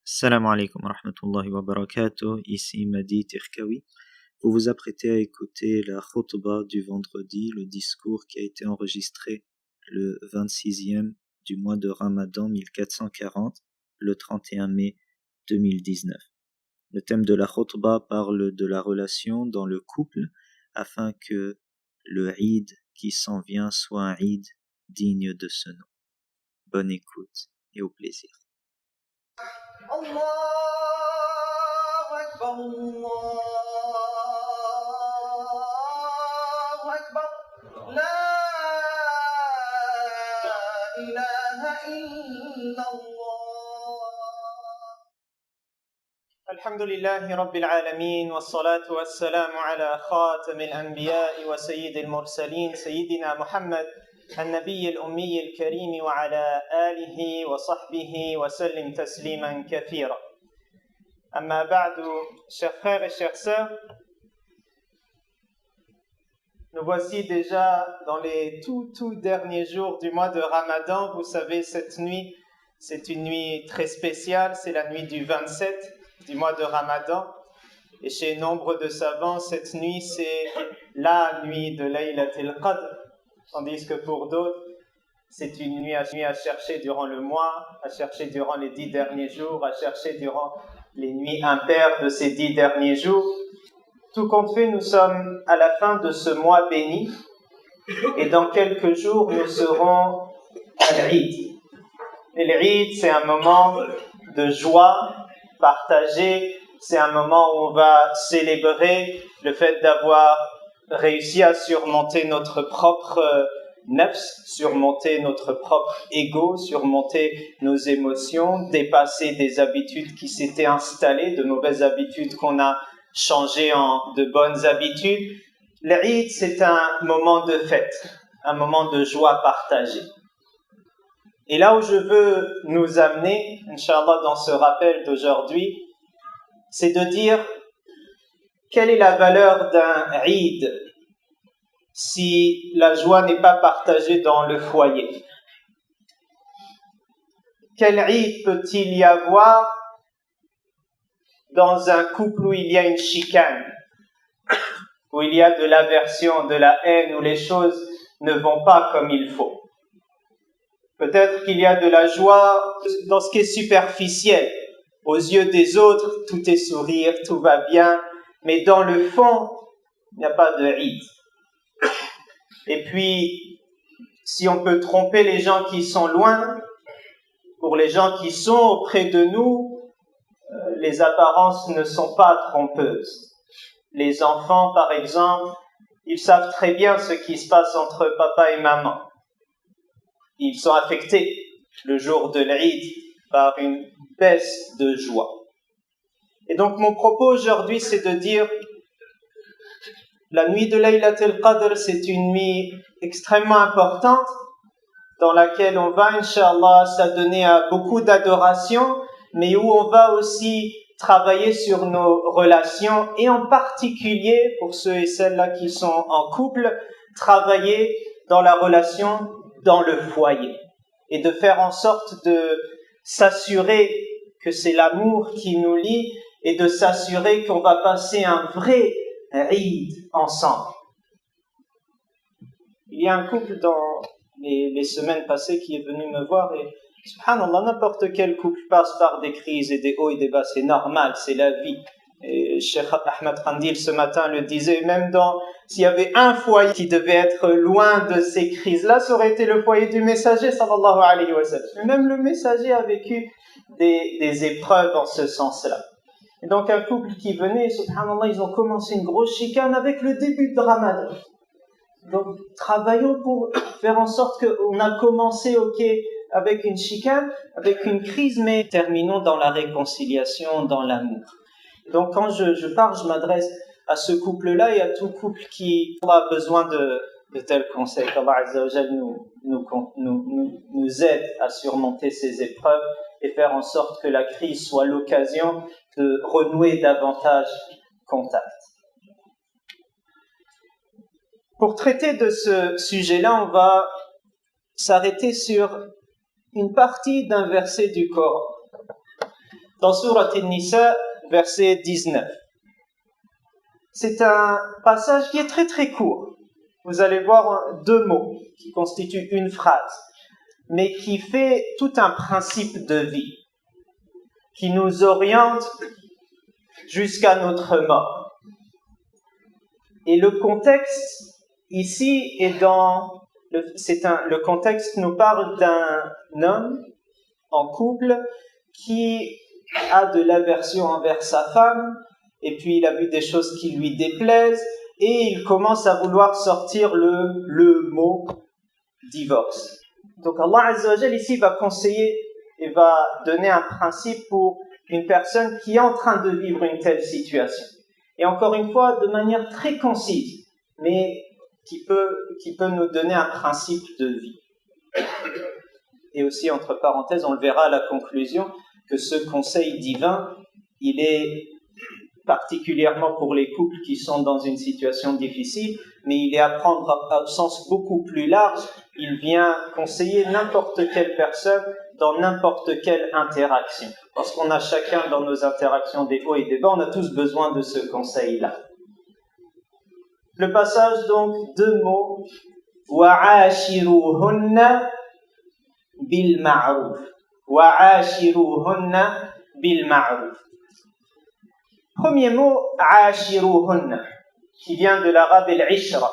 Salam alaikum wa rahmatullahi wa barakatuh, ici Madi Tirkawi. Vous vous apprêtez à écouter la khutbah du vendredi, le discours qui a été enregistré le 26e du mois de Ramadan 1440, le 31 mai 2019. Le thème de la khutbah parle de la relation dans le couple afin que le Eid qui s'en vient soit un Eid digne de ce nom. Bonne écoute et au plaisir. الله أكبر الله أكبر لا إله إلا الله. الحمد لله رب العالمين والصلاة والسلام على خاتم الأنبياء وسيد المرسلين سيدنا محمد النبي الأمي الكريم وعلى آله وصحبه وسلم تسليما كثيرا. أما بعد, chers frères et chères sœurs, nous voici déjà dans les tout derniers jours du mois de Ramadan. Vous savez, cette nuit, c'est une nuit très spéciale, c'est la nuit du 27 du mois de Ramadan. Et chez nombre de savants, cette nuit, c'est la nuit de Laylatul Qadr. Tandis que pour d'autres, c'est une nuit à chercher durant le mois, à chercher durant les 10 derniers jours, à chercher durant les nuits impaires de ces 10 derniers jours. Tout compte fait, nous sommes à la fin de ce mois béni et dans quelques jours, nous serons à l'Eid. Et l'Eid, c'est un moment de joie partagée, c'est un moment où on va célébrer le fait d'avoir réussi à surmonter notre propre nafs, surmonter notre propre ego, surmonter nos émotions, dépasser des habitudes qui s'étaient installées, de mauvaises habitudes qu'on a changées en de bonnes habitudes. L'Eid, c'est un moment de fête, un moment de joie partagée. Et là où je veux nous amener, Inch'Allah, dans ce rappel d'aujourd'hui, c'est de dire quelle est la valeur d'un Eid si la joie n'est pas partagée dans le foyer? Quel Eid peut-il y avoir dans un couple où il y a une chicane, où il y a de l'aversion, de la haine, où les choses ne vont pas comme il faut? Peut-être qu'il y a de la joie dans ce qui est superficiel. Aux yeux des autres, tout est sourire, tout va bien, mais dans le fond, il n'y a pas de Eid. Et puis, si on peut tromper les gens qui sont loin, pour les gens qui sont auprès de nous, les apparences ne sont pas trompeuses. Les enfants, par exemple, ils savent très bien ce qui se passe entre papa et maman. Ils sont affectés le jour de l'Eid par une baisse de joie. Et donc mon propos aujourd'hui, c'est de dire la nuit de Laylatul Qadr, c'est une nuit extrêmement importante dans laquelle on va, Inch'Allah, s'adonner à beaucoup d'adoration, mais où on va aussi travailler sur nos relations et en particulier, pour ceux et celles-là qui sont en couple, travailler dans la relation dans le foyer et de faire en sorte de s'assurer que c'est l'amour qui nous lie et de s'assurer qu'on va passer un vrai Eid ensemble. Il y a un couple dans les semaines passées qui est venu me voir et subhanallah, n'importe quel couple passe par des crises et des hauts et des bas, c'est normal, c'est la vie. Et Cheikh Ahmed Khandil ce matin le disait, même s'il y avait un foyer qui devait être loin de ces crises-là, ça aurait été le foyer du messager sallallahu alayhi wa sallam. Mais même le messager a vécu des épreuves en ce sens-là. Et donc un couple qui venait, subhanallah, ils ont commencé une grosse chicane avec le début de Ramadan. Donc travaillons pour faire en sorte qu'on a commencé avec une chicane, avec une crise, mais terminons dans la réconciliation, dans l'amour. Donc quand je parle, je m'adresse à ce couple-là et à tout couple qui a besoin de tels conseils. qu'Allah Azza wa Jal nous aide à surmonter ces épreuves et faire en sorte que la crise soit l'occasion de renouer davantage contact. Pour traiter de ce sujet-là, on va s'arrêter sur une partie d'un verset du Coran. dans Sourate An-Nisa, verset 19. C'est un passage qui est très très court. Vous allez voir 2 mots qui constituent une phrase, mais qui fait tout un principe de vie, qui nous oriente jusqu'à notre mort. Et le contexte ici est le contexte nous parle d'un homme en couple qui a de l'aversion envers sa femme, et puis il a vu des choses qui lui déplaisent, et il commence à vouloir sortir le mot divorce. Donc Allah Azza wa Jal ici va conseiller et va donner un principe pour une personne qui est en train de vivre une telle situation. Et encore une fois, de manière très concise, mais qui peut nous donner un principe de vie. Et aussi, entre parenthèses, on le verra à la conclusion, que ce conseil divin, il est particulièrement pour les couples qui sont dans une situation difficile, mais il est à prendre au sens beaucoup plus large. Il vient conseiller n'importe quelle personne dans n'importe quelle interaction. Parce qu'on a chacun dans nos interactions des hauts et des bas, on a tous besoin de ce conseil-là. Le passage donc, 2 mots, وَعَاشِرُوهُنَّ بِالْمَعْرُوفِ وَعَاشِرُوهُنَّ بِالْمَعْرُوفِ. Premier mot, عَاشِرُوهُنَّ, qui vient de l'arabe al-ishra.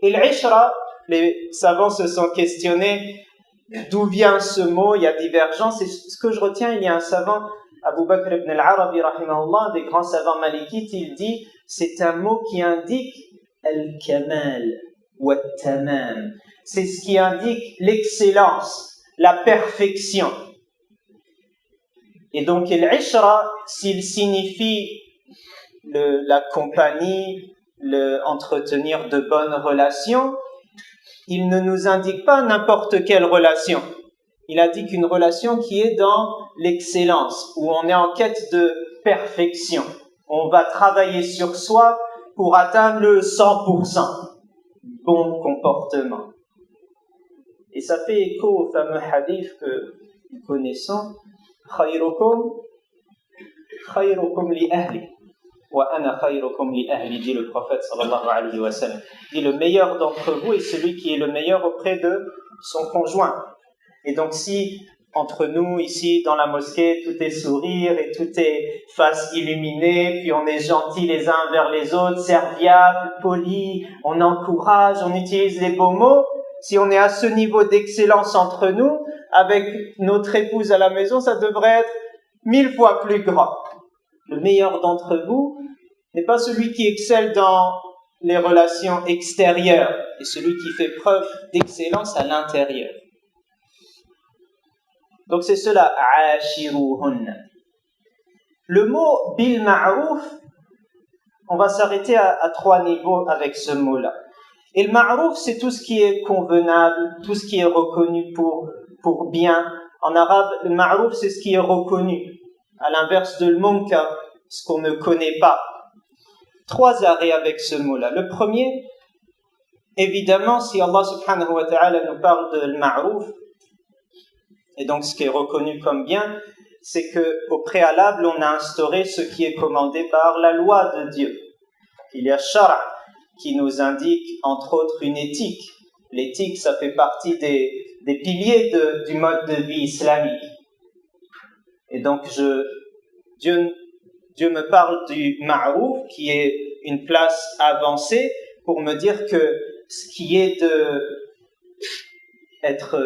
Et l'ishra, les savants se sont questionnés d'où vient ce mot, il y a divergence, et ce que je retiens, il y a un savant, Abu Bakr ibn al-Arabi, rahimahullah, des grands savants malikites, il dit, c'est un mot qui indique al-kamal wa tamam. C'est ce qui indique l'excellence, la perfection. Et donc, l'ishra, s'il signifie la compagnie, entretenir de bonnes relations, il ne nous indique pas n'importe quelle relation. Il indique une relation qui est dans l'excellence, où on est en quête de perfection. On va travailler sur soi pour atteindre le 100% bon comportement. Et ça fait écho au fameux hadith que nous connaissons, khayrukum li ahli wa ana khayrukum li ahli, dit le prophète sallallahu alayhi wa sallam. Dit le meilleur d'entre vous est celui qui est le meilleur auprès de son conjoint. Et donc si entre nous ici dans la mosquée tout est sourire et tout est face illuminée, puis on est gentils les uns envers les autres, serviables, polis, on encourage, on utilise les beaux mots, si on est à ce niveau d'excellence entre nous, avec notre épouse à la maison, ça devrait être 1000 fois plus grand. Le meilleur d'entre vous n'est pas celui qui excelle dans les relations extérieures, et celui qui fait preuve d'excellence à l'intérieur. Donc c'est cela, ashiruhunna. Le mot bil ma'ruf, on va s'arrêter à 3 niveaux avec ce mot-là. Et le ma'ruf, c'est tout ce qui est convenable, tout ce qui est reconnu pour bien. En arabe, le ma'ruf, c'est ce qui est reconnu. À l'inverse de le munkar, ce qu'on ne connaît pas. 3 arrêts avec ce mot-là. Le premier, évidemment, si Allah subhanahu wa ta'ala nous parle de le ma'ruf, et donc ce qui est reconnu comme bien, c'est qu'au préalable, on a instauré ce qui est commandé par la loi de Dieu. Il y a shara, qui nous indique entre autres une éthique. L'éthique, ça fait partie des piliers du mode de vie islamique. Et donc Dieu me parle du ma'ruf, qui est une place avancée, pour me dire que ce qui est être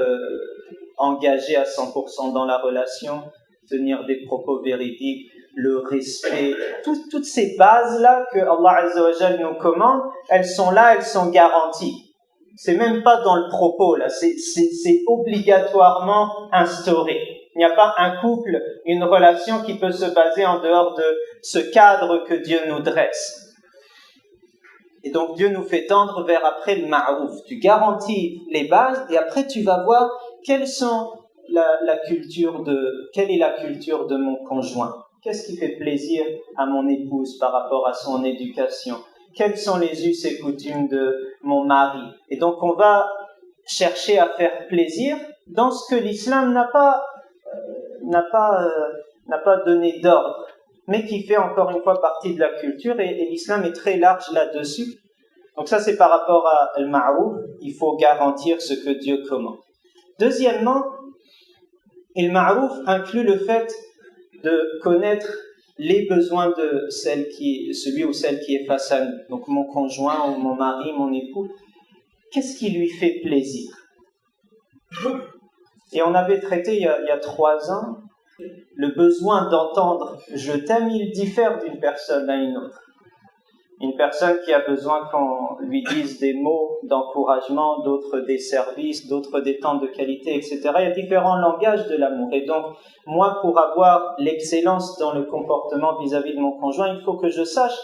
engagé à 100% dans la relation, tenir des propos véridiques, le respect, toutes ces bases-là que Allah Azza wa Jal nous commande, elles sont là, elles sont garanties. C'est même pas dans le propos, là, c'est obligatoirement instauré. Il n'y a pas un couple, une relation qui peut se baser en dehors de ce cadre que Dieu nous dresse. Et donc Dieu nous fait tendre vers après le ma'ruf. Tu garantis les bases et après tu vas voir quelle est la culture de mon conjoint. Qu'est-ce qui fait plaisir à mon épouse par rapport à son éducation? Quels sont les us et coutumes de mon mari? Et donc on va chercher à faire plaisir dans ce que l'islam n'a n'a pas donné d'ordre, mais qui fait encore une fois partie de la culture, et l'islam est très large là-dessus. Donc ça, c'est par rapport à al-ma'rouf, il faut garantir ce que Dieu commande. Deuxièmement, al-ma'rouf inclut le fait de connaître les besoins de celui ou celle qui est face à nous. Donc mon conjoint ou mon mari, mon époux, qu'est-ce qui lui fait plaisir? Et on avait traité il y a 3 ans, le besoin d'entendre « je t'aime », il diffère d'une personne à une autre. Une personne qui a besoin qu'on lui dise des mots d'encouragement, d'autres des services, d'autres des temps de qualité, etc. Il y a différents langages de l'amour. Et donc, moi, pour avoir l'excellence dans le comportement vis-à-vis de mon conjoint, il faut que je sache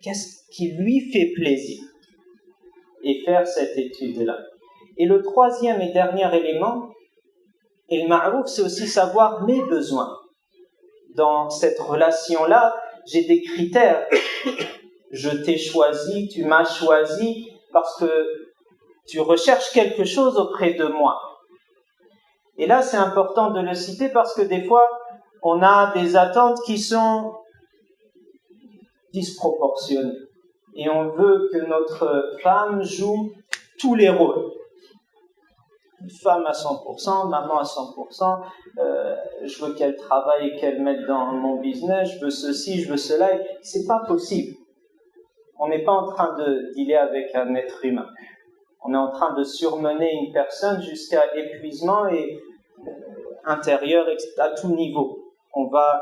qu'est-ce qui lui fait plaisir et faire cette étude-là. Et le troisième et dernier élément, et le ma'rouf, c'est aussi savoir mes besoins. Dans cette relation-là, j'ai des critères. Je t'ai choisi, tu m'as choisi parce que tu recherches quelque chose auprès de moi. Et là, c'est important de le citer parce que des fois, on a des attentes qui sont disproportionnées. Et on veut que notre femme joue tous les rôles. Une femme à 100%, maman à 100%, je veux qu'elle travaille et qu'elle mette dans mon business, je veux ceci, je veux cela. C'est pas possible. On n'est pas en train de dealer avec un être humain. On est en train de surmener une personne jusqu'à épuisement et intérieur à tout niveau. On va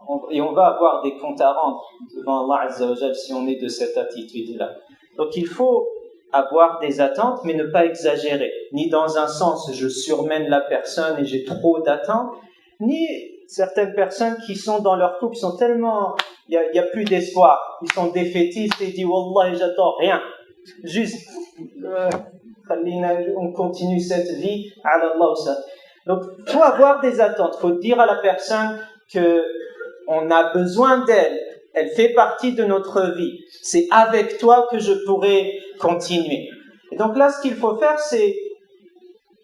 avoir des comptes à rendre devant Allah Azza wa Jal si on est de cette attitude-là. Donc il faut avoir des attentes, mais ne pas exagérer. Ni dans un sens, je surmène la personne et j'ai trop d'attentes, ni certaines personnes qui sont dans leur couple sont tellement... Il n'y a plus d'espoir. Ils sont défaitistes et ils disent « Wallah, j'attends rien. » Juste, on continue cette vie. Donc, il faut avoir des attentes. Il faut dire à la personne qu'on a besoin d'elle. Elle fait partie de notre vie. C'est avec toi que je pourrai continuer. Et donc là, ce qu'il faut faire, c'est,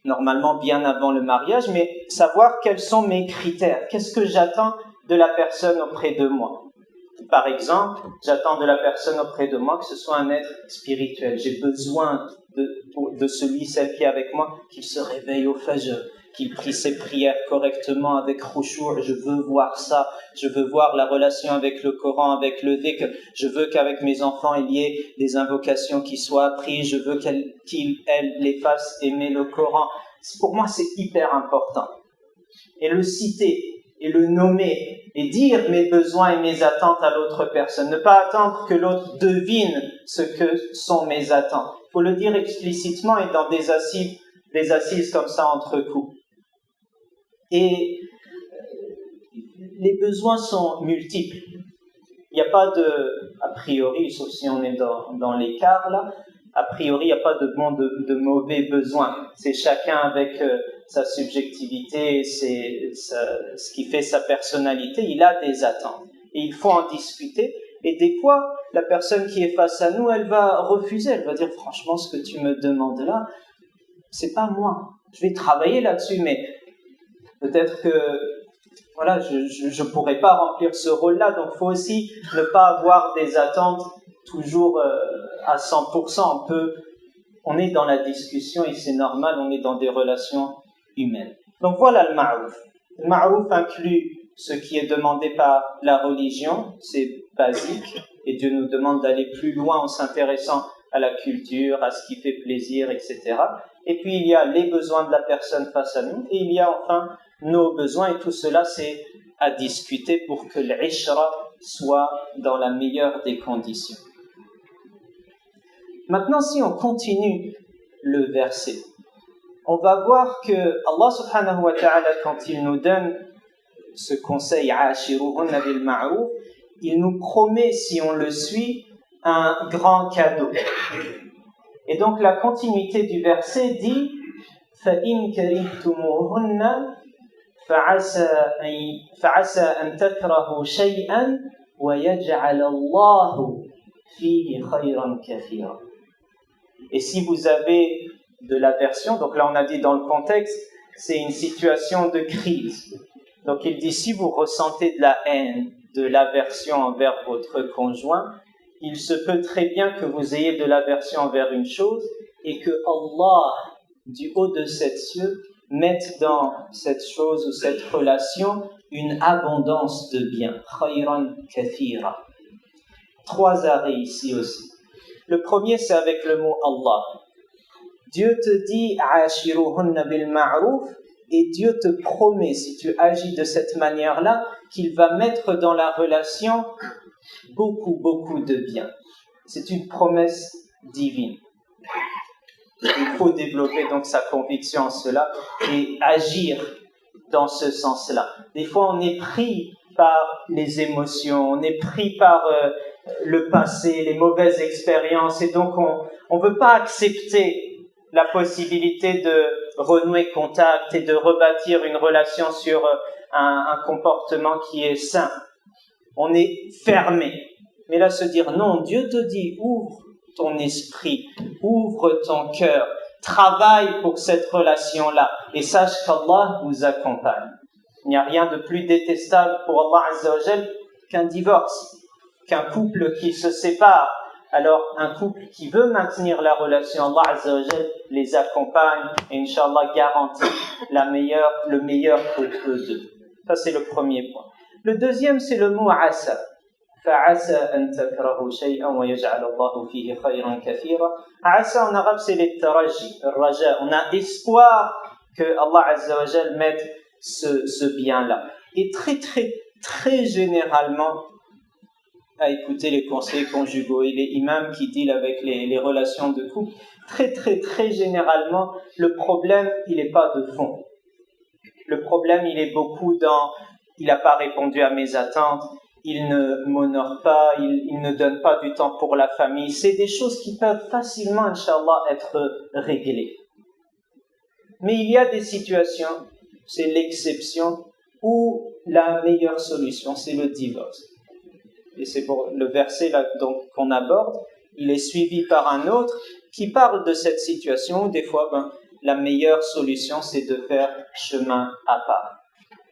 normalement bien avant le mariage, mais savoir quels sont mes critères. Qu'est-ce que j'attends de la personne auprès de moi? Par exemple, j'attends de la personne auprès de moi que ce soit un être spirituel. J'ai besoin de celle qui est avec moi, qu'il se réveille au fajr, qu'il prie ses prières correctement avec khushu'. Je veux voir ça. Je veux voir la relation avec le Coran, avec le dhikr. Je veux qu'avec mes enfants, il y ait des invocations qui soient apprises. Je veux qu'elle les fasse aimer le Coran. Pour moi, c'est hyper important. Et le citer, et le nommer, et dire mes besoins et mes attentes à l'autre personne. Ne pas attendre que l'autre devine ce que sont mes attentes. Il faut le dire explicitement et dans des assises comme ça entre couples. Et les besoins sont multiples. Il n'y a pas a priori, sauf si on est dans l'écart là, a priori, il n'y a pas de mauvais besoins. C'est chacun avec sa subjectivité, ce qui fait sa personnalité, il a des attentes. Et il faut en discuter. Et des fois, la personne qui est face à nous, elle va refuser. Elle va dire, franchement, ce que tu me demandes là, c'est pas moi. Je vais travailler là-dessus, mais peut-être que voilà, je pourrais pas remplir ce rôle-là. Donc, il faut aussi ne pas avoir des attentes toujours à 100%. On est dans la discussion et c'est normal, on est dans des relations humaines. Donc voilà le ma'rouf. Le ma'rouf inclut ce qui est demandé par la religion, c'est basique, et Dieu nous demande d'aller plus loin en s'intéressant à la culture, à ce qui fait plaisir, etc. Et puis il y a les besoins de la personne face à nous, et il y a enfin nos besoins, et tout cela c'est à discuter pour que l'ishra soit dans la meilleure des conditions. Maintenant, si on continue le verset, on va voir que Allah subhanahu wa ta'ala, quand il nous donne ce conseil, ashiruhunna bil ma'ruf, il nous promet, si on le suit, un grand cadeau. Et donc la continuité du verset dit فَإِن كَرِهْتُمُوهُنَّ فَعَسَى أَن تَكْرَهُوا شَيْئًا وَيَجْعَلَ اللَّهُ فِيهِ خَيْرًا كَثِيرًا. Et si vous avez de l'aversion, donc là on a dit dans le contexte, c'est une situation de crise. Donc il dit, si vous ressentez de la haine, de l'aversion envers votre conjoint, il se peut très bien que vous ayez de l'aversion envers une chose et que Allah, du haut de sept cieux, mette dans cette chose ou cette relation une abondance de bien. Khayran kathira. 3 arrêts ici aussi. Le premier, c'est avec le mot Allah. Dieu te dit « Ashiruhunna bil ma'ruf » et Dieu te promet, si tu agis de cette manière-là, qu'il va mettre dans la relation beaucoup, beaucoup de bien. C'est une promesse divine. Il faut développer donc sa conviction en cela et agir dans ce sens-là. Des fois, on est pris par les émotions, on est pris par le passé, les mauvaises expériences, et donc on ne veut pas accepter la possibilité de renouer contact et de rebâtir une relation sur un comportement qui est sain. On est fermé. Mais là, se dire non, Dieu te dit, ouvre ton esprit, ouvre ton cœur, travaille pour cette relation-là et sache qu'Allah vous accompagne. Il n'y a rien de plus détestable pour Allah Azza wa Jal qu'un divorce, qu'un couple qui se sépare. Alors, un couple qui veut maintenir la relation, Allah Azza wa Jal les accompagne et Inch'Allah garantit le meilleur pour eux deux. Ça, c'est le premier point. Le deuxième, c'est le mot asa. فَعَسَى أَن تَكْرَهُ شَيْئًا وَيَجْعَلَ اللَّهُ فِيهِ خَيْرًا كَثِيرًا. Asa en arabe, c'est les taraji, le raja. On a espoir que Allah Azza wa Jal mette ce bien-là. Et très généralement, à écouter les conseils conjugaux et les imams qui dealent avec les relations de couple, très généralement, le problème, il n'est pas de fond. Le problème, il est beaucoup dans « il n'a pas répondu à mes attentes », il ne m'honore pas, il ne donne pas du temps pour la famille. C'est des choses qui peuvent facilement, Inch'Allah, être réglées. Mais il y a des situations, c'est l'exception, où la meilleure solution, c'est le divorce. Et c'est pour le verset là, donc, qu'on aborde, il est suivi par un autre qui parle de cette situation où des fois, la meilleure solution, c'est de faire chemin à part.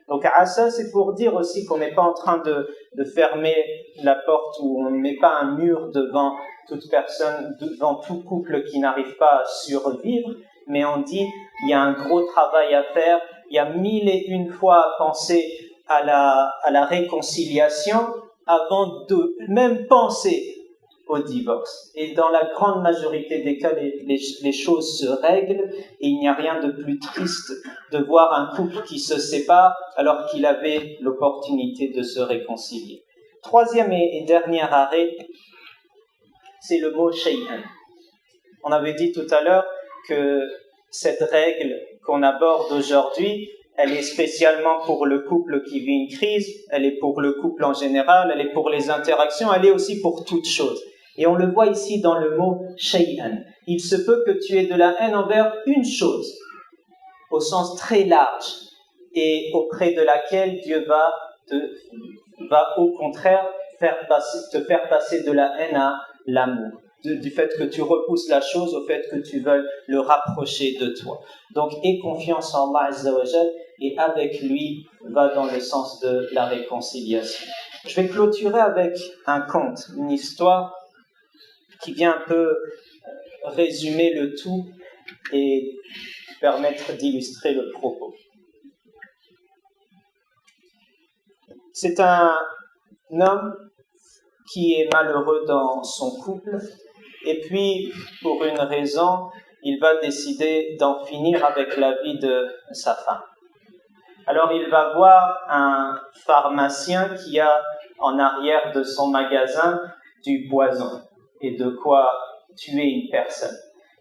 Donc, asa, c'est pour dire aussi qu'on n'est pas en train de fermer la porte ou on ne met pas un mur devant toute personne, devant tout couple qui n'arrive pas à survivre, mais on dit il y a un gros travail à faire, il y a 1001 fois à penser à la réconciliation avant de même penser au divorce. Et dans la grande majorité des cas, les choses se règlent et il n'y a rien de plus triste de voir un couple qui se sépare alors qu'il avait l'opportunité de se réconcilier. Troisième et dernier arrêt, c'est le mot shay'an. On avait dit tout à l'heure que cette règle qu'on aborde aujourd'hui, elle est spécialement pour le couple qui vit une crise, elle est pour le couple en général, elle est pour les interactions, elle est aussi pour toute chose. Et on le voit ici dans le mot shay'an. Il se peut que tu aies de la haine envers une chose, au sens très large, et auprès de laquelle Dieu va au contraire te faire passer de la haine à l'amour. Du fait que tu repousses la chose au fait que tu veux le rapprocher de toi. Donc, aie confiance en Allah Azza wa Jal et avec lui va dans le sens de la réconciliation. Je vais clôturer avec un conte, une histoire qui vient un peu résumer le tout et permettre d'illustrer le propos. C'est un homme qui est malheureux dans son couple et puis, pour une raison, il va décider d'en finir avec la vie de sa femme. Alors, il va voir un pharmacien qui a en arrière de son magasin du poison et de quoi tuer une personne.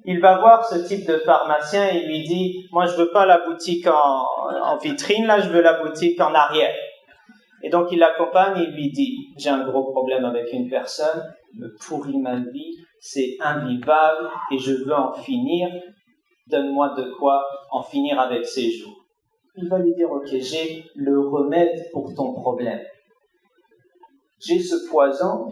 Il va voir ce type de pharmacien et lui dit « Moi, je veux pas la boutique en vitrine, là, je veux la boutique en arrière. » Et donc, il l'accompagne et lui dit « J'ai un gros problème avec une personne, il me pourrit ma vie, c'est invivable et je veux en finir. Donne-moi de quoi en finir avec ces jours. » Il va lui dire « Ok, j'ai le remède pour ton problème. J'ai ce poison,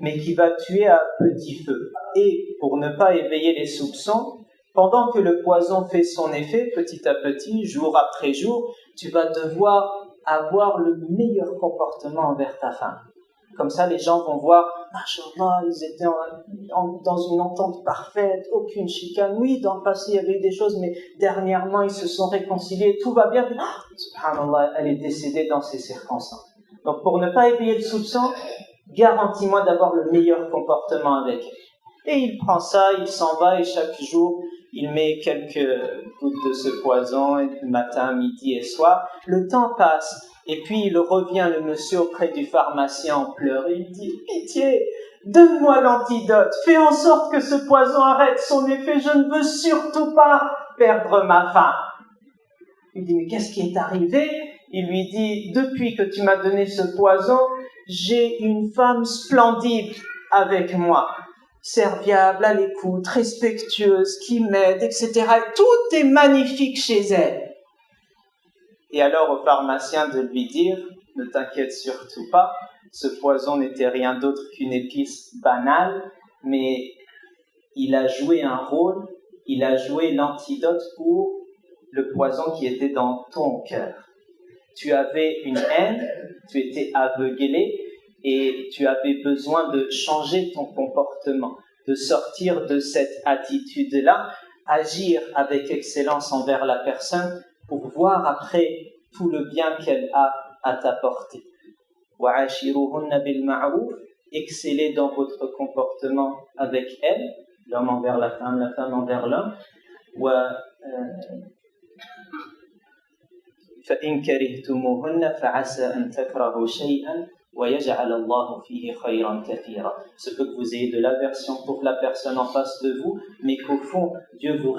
mais qui va tuer à petit feu. Et pour ne pas éveiller les soupçons, pendant que le poison fait son effet, petit à petit, jour après jour, tu vas devoir avoir le meilleur comportement envers ta femme. Comme ça, les gens vont voir, machallah, ils étaient dans une entente parfaite, aucune chicane. Oui, dans le passé, il y avait eu des choses, mais dernièrement, ils se sont réconciliés, tout va bien. Subhanallah, elle est décédée dans ces circonstances. Donc, pour ne pas éveiller le soupçon, garantis-moi d'avoir le meilleur comportement avec elle. Et il prend ça, il s'en va, et chaque jour, il met quelques gouttes de ce poison, et le matin, midi et soir. Le temps passe. Et puis, il revient, le monsieur, auprès du pharmacien en pleurs. Il dit, pitié, donne-moi l'antidote. Fais en sorte que ce poison arrête son effet. Je ne veux surtout pas perdre ma femme. Il dit, mais qu'est-ce qui est arrivé? Il lui dit, depuis que tu m'as donné ce poison, j'ai une femme splendide avec moi. Serviable, à l'écoute, respectueuse, qui m'aide, etc. Tout est magnifique chez elle. Et alors au pharmacien de lui dire, ne t'inquiète surtout pas, ce poison n'était rien d'autre qu'une épice banale, mais il a joué un rôle, il a joué l'antidote pour le poison qui était dans ton cœur. Tu avais une haine, tu étais aveuglé et tu avais besoin de changer ton comportement, de sortir de cette attitude-là, agir avec excellence envers la personne pour voir après tout le bien qu'elle a à t'apporter. وَعَاشِرُوهُنَّ بِالْمَعْرُوفِ, excellez dans votre comportement avec elle, l'homme envers la femme envers l'homme. فَإِنْ كَرِهْتُمُوهُنَّ فَعَسَىٰ أَنْ تَكْرَهُوا شَيْئًا وَيَجْعَلَ اللَّهُ فِيهِ خَيْرًا كَثِيرًا. Ce peut que vous ayez de l'aversion pour la personne en face de vous, mais qu'au fond, Dieu vous